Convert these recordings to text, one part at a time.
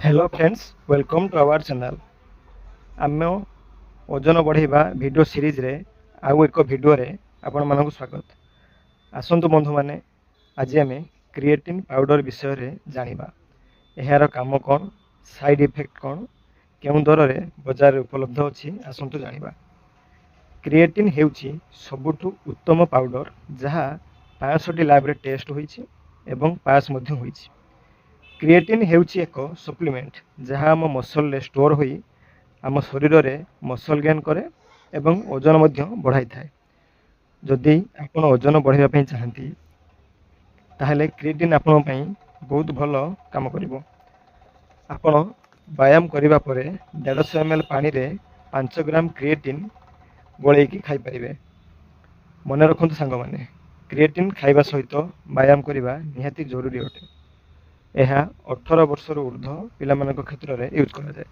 Hello friends, welcome to our channel. आम ओजन बढ़ाइबा video series रे आउ एक वीडियो रे आपण मानक स्वागत। आसंतु बंधु माने आज आम क्रिएटिन पाउडर विषय रे जानिबा। एहार काम कौन, साइड इफेक्ट कौन, केउं दर रे बाजार उपलब्ध अछि, आसंतु जानिबा। क्रिएटिन हेउछि सबुठु उत्तम पाउडर जहा 500 लैब रे टेस्ट होईछि एवं पास मध्य होईछि। क्रिएटिन हेउछि एक सप्लीमेंट जहाँ आम मसल स्टोर होई आम शरीर में मसल गेन करे एवं ओजन मध्य बढ़ाई थाए। जदि आपण ओजन बढ़ाइबा चाहती ताहले क्रिएटिन आपण पई बहुत भल काम करिवो। आपण व्यायाम करिबा परे 150 ml पानी रे 5 ग्राम क्रिएटिन गोलेकी खाई परिबे। मन रखंतु सांग माने, क्रिएटिन खाइबा सहित व्यायाम करिबा निहाती जरूरी अटे। यह 18 वर्ष ऊर्ध पिलामानक क्षेत्र में यूज करा जाए।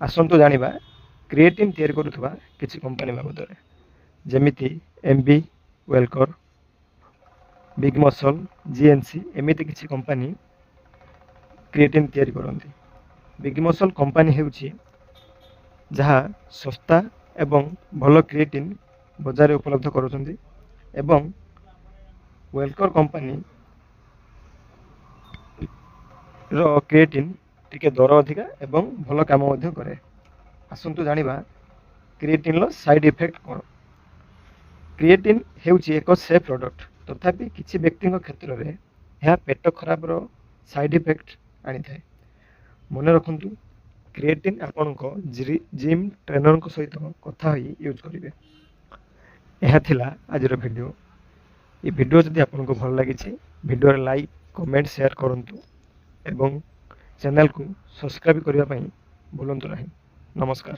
आसंतु जानिबा क्रिएटिन तैयार करुवा किछि कंपनी बाबद जेमिति MB, Wellcore, big muscle, GNC एमिति किछि कंपनी क्रिएटिन तैयार करନ୍ତି। बिग मसल कंपनी हेउछि जहा सस्ता एवं भल क्रिएटिन बाजार उपलब्ध करुछन्ति एवं वेलकर कंपनी रो क्रिएटिन टिके दर अधिका एवं भल काम मध्य करे। आसंतु जानिबा क्रिएटिन लो साइड इफेक्ट कोन। क्रिएटिन हेउछि एक सेफ प्रोडक्ट, तथापि किछि व्यक्तिଙ୍କ क्षेत्र रे यह पेट खराब रो साइड इफेक्ट आनी थाए। मन रखंतु क्रिएटिन आपनको जिम ट्रेनर को सहित कथा होई यूज करिवे। यह थिला आजर वीडियो। ये वीडियो जदि आपनको भल लागिछि वीडियो रे लाइक, कमेंट, शेयर करंतु एवं चैनल को सब्सक्राइब करने भूलु नहीं। नमस्कार।